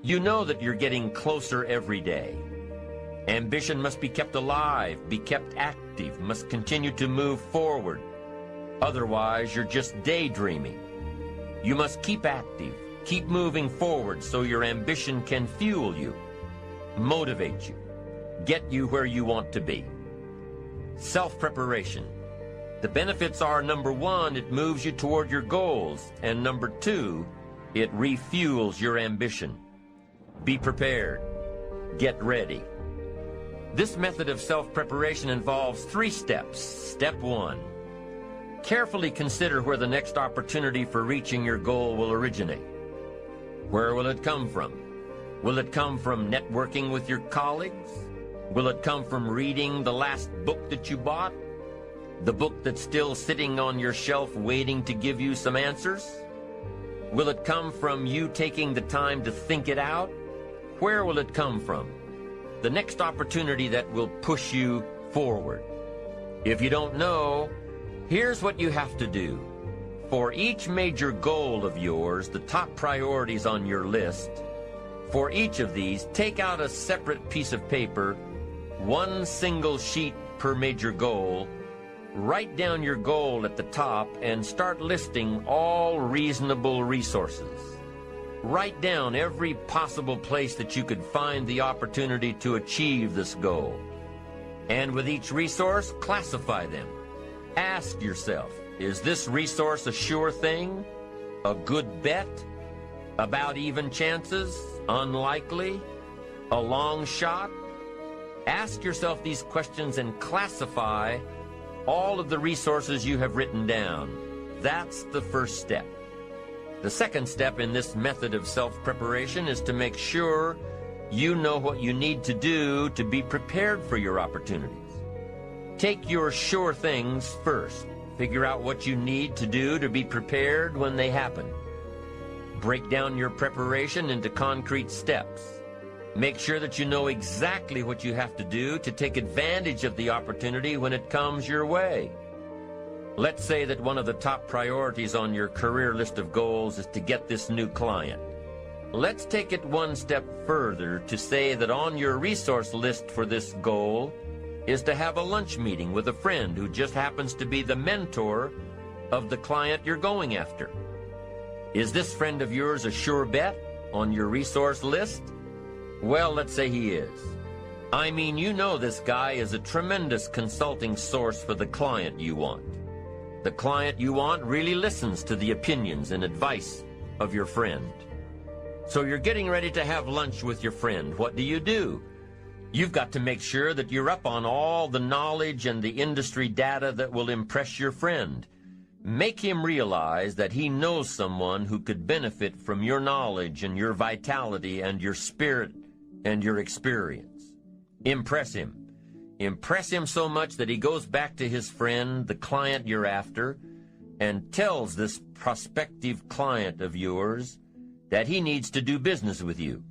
You know that you're getting closer every day. Ambition must be kept alive, be kept active, must continue to move forward. Otherwise, you're just daydreaming. You must keep active, keep moving forward so your ambition can fuel you, motivate you, get you where you want to be. Self-preparation. The benefits are, number one, it moves you toward your goals, and number two, it refuels your ambition. Be prepared. Get ready. This method of self-preparation involves 3 steps. Step 1. Carefully consider where the next opportunity for reaching your goal will originate. Where will it come from? Will it come from networking with your colleagues? Will it come from reading the last book that you bought? The book that's still sitting on your shelf waiting to give you some answers? Will it come from you taking the time to think it out? Where will it come from? The next opportunity that will push you forward. If you don't know, here's what you have to do. For each major goal of yours, the top priorities on your list, for each of these, take out a separate piece of paper, 1 single sheet per major goal, write down your goal at the top, and start listing all reasonable resources. Write down every possible place that you could find the opportunity to achieve this goal. And with each resource, classify them. Ask yourself, is this resource a sure thing? A good bet? About even chances? Unlikely? A long shot? Ask yourself these questions and classify all of the resources you have written down. That's the first step. The second step in this method of self-preparation is to make sure you know what you need to do to be prepared for your opportunities. Take your sure things first. Figure out what you need to do to be prepared when they happen. Break down your preparation into concrete steps. Make sure that you know exactly what you have to do to take advantage of the opportunity when it comes your way. Let's say that one of the top priorities on your career list of goals is to get this new client. Let's take it one step further to say that on your resource list for this goal is to have a lunch meeting with a friend who just happens to be the mentor of the client you're going after. Is this friend of yours a sure bet on your resource list? Well, let's say he is. I mean, you know this guy is a tremendous consulting source for the client you want. The client you want really listens to the opinions and advice of your friend. So you're getting ready to have lunch with your friend. What do? You've got to make sure that you're up on all the knowledge and the industry data that will impress your friend. Make him realize that he knows someone who could benefit from your knowledge and your vitality and your spirit and your experience. Impress him. Impress him so much that he goes back to his friend, the client you're after, and tells this prospective client of yours that he needs to do business with you.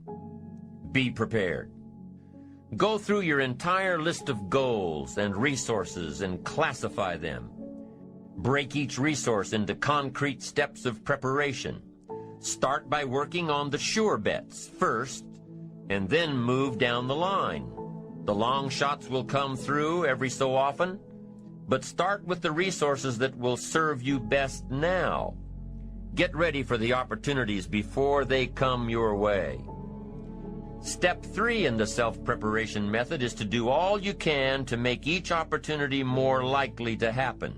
Be prepared. Go through your entire list of goals and resources and classify them. Break each resource into concrete steps of preparation. Start by working on the sure bets first, and then move down the line. The long shots will come through every so often, but start with the resources that will serve you best now. Get ready for the opportunities before they come your way. Step 3 in the self-preparation method is to do all you can to make each opportunity more likely to happen.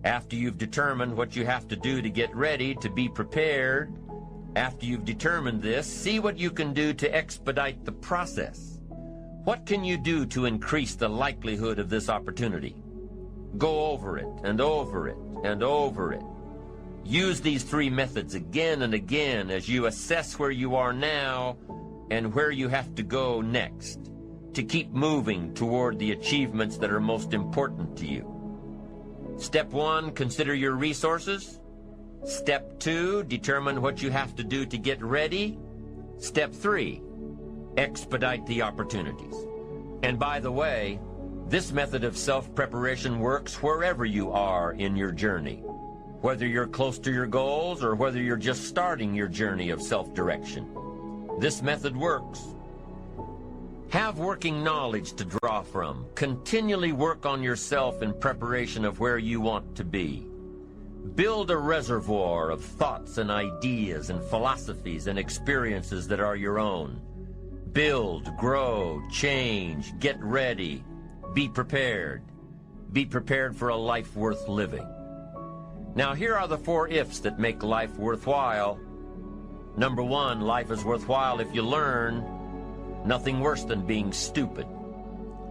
After you've determined what you have to do to get ready, to be prepared, after you've determined this, see what you can do to expedite the process. What can you do to increase the likelihood of this opportunity? Go over it and over it and over it. Use these 3 methods again and again as you assess where you are now and where you have to go next to keep moving toward the achievements that are most important to you. Step 1, consider your resources. Step 2, determine what you have to do to get ready. Step 3, expedite the opportunities. And by the way, this method of self-preparation works wherever you are in your journey, whether you're close to your goals or whether you're just starting your journey of self-direction. This method works. Have working knowledge to draw from. Continually work on yourself in preparation of where you want to be. Build a reservoir of thoughts and ideas and philosophies and experiences that are your own. Build, grow, change, get ready, be prepared. Be prepared for a life worth living. Now here are the 4 ifs that make life worthwhile. Number 1, life is worthwhile if you learn. Nothing worse than being stupid.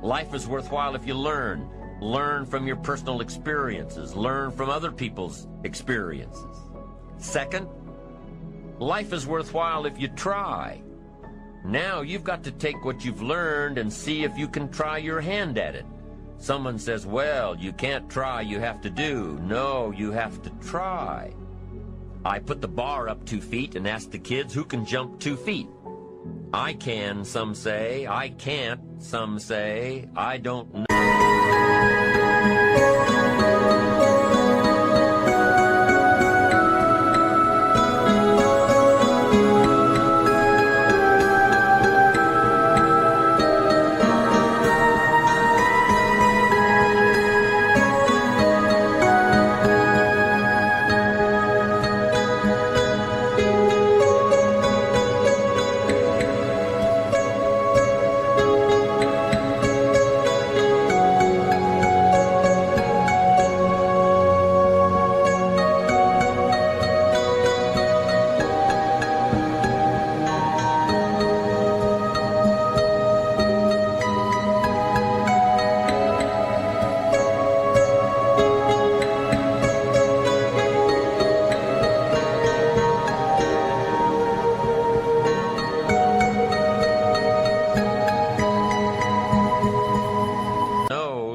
Life is worthwhile if you learn. Learn from your personal experiences. Learn from other people's experiences. Second, life is worthwhile if you try. Now you've got to take what you've learned and see if you can try your hand at it. Someone says, well, you can't try, you have to do. No, you have to try. I put the bar up 2 feet and asked the kids who can jump 2 feet. I can, some say. I can't, some say. I don't know.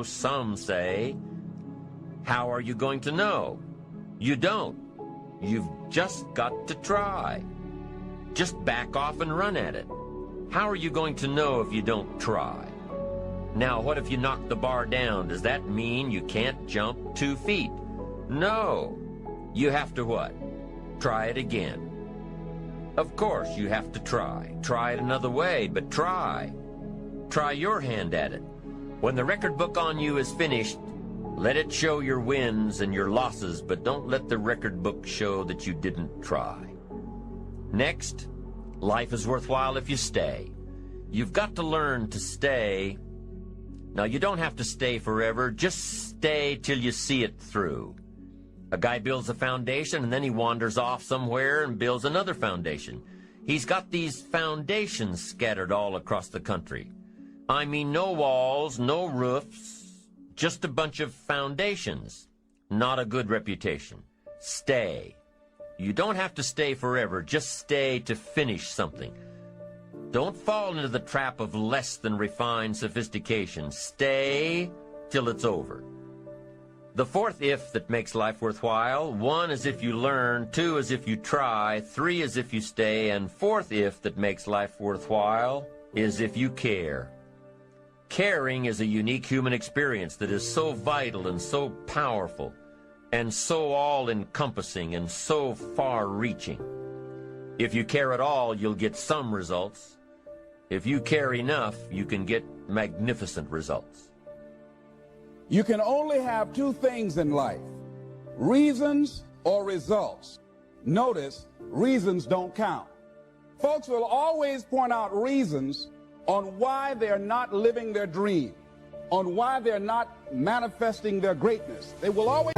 Some say, how are you going to know? You don't. You've just got to try. Just back off and run at it. How are you going to know if you don't try? Now, what if you knock the bar down? Does that mean you can't jump 2 feet? No. You have to what? Try it again. Of course, you have to try. Try it another way, but try. Try your hand at it. When the record book on you is finished, let it show your wins and your losses, but don't let the record book show that you didn't try. Next, life is worthwhile if you stay. You've got to learn to stay. Now, you don't have to stay forever. Just stay till you see it through. A guy builds a foundation, and then he wanders off somewhere and builds another foundation. He's got these foundations scattered all across the country. I mean, no walls, no roofs, just a bunch of foundations. Not a good reputation. Stay. You don't have to stay forever. Just stay to finish something. Don't fall into the trap of less than refined sophistication. Stay till it's over. The 4th if that makes life worthwhile: 1 is if you learn, 2 is if you try, 3 is if you stay, and 4th if that makes life worthwhile is if you care. Caring is a unique human experience that is so vital and so powerful and so all-encompassing and so far-reaching. If you care at all, you'll get some results. If you care enough, you can get magnificent results. You can only have 2 things in life: reasons or results. Notice, reasons don't count. Folks will always point out reasons on why they're not living their dream, on why they're not manifesting their greatness. They will always...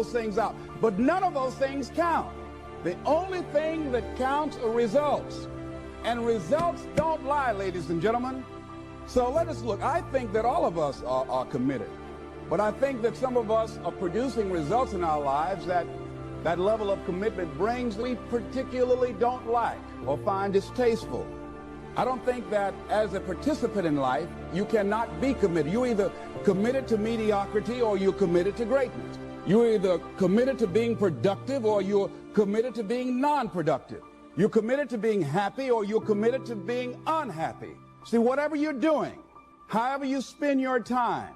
those things out. But none of those things count. The only thing that counts are results. And results don't lie, ladies and gentlemen. So let us look. I think that all of us are committed. But I think that some of us are producing results in our lives that level of commitment brings we particularly don't like or find distasteful. I don't think that as a participant in life, you cannot be committed. You're either committed to mediocrity or you're committed to greatness. You're either committed to being productive or you're committed to being non-productive. You're committed to being happy or you're committed to being unhappy. See, whatever you're doing, however you spend your time,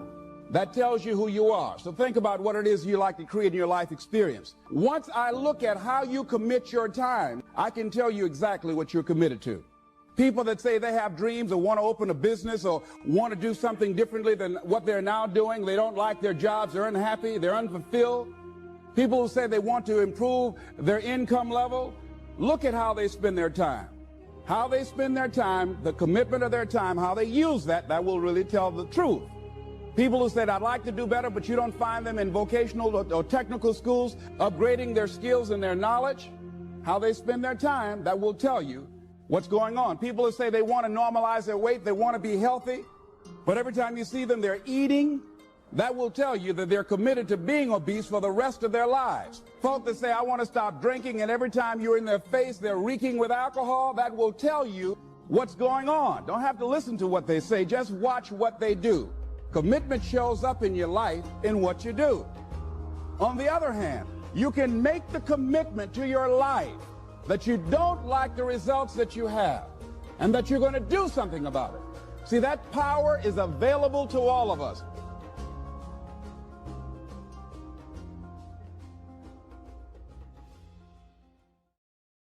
that tells you who you are. So think about what it is you like to create in your life experience. Once I look at how you commit your time, I can tell you exactly what you're committed to. People that say they have dreams or want to open a business or want to do something differently than what they're now doing, they don't like their jobs, they're unhappy, they're unfulfilled. People who say they want to improve their income level, look at how they spend their time. How they spend their time, the commitment of their time, how they use that will really tell the truth. People who said, I'd like to do better, but you don't find them in vocational or technical schools upgrading their skills and their knowledge, how they spend their time, that will tell you what's going on. People who say they want to normalize their weight, they want to be healthy, but every time you see them, they're eating, that will tell you that they're committed to being obese for the rest of their lives. Folk that say, I want to stop drinking, and every time you're in their face, they're reeking with alcohol, that will tell you what's going on. Don't have to listen to what they say, just watch what they do. Commitment shows up in your life in what you do. On the other hand, you can make the commitment to your life that you don't like the results that you have and that you're going to do something about it. See, that power is available to all of us.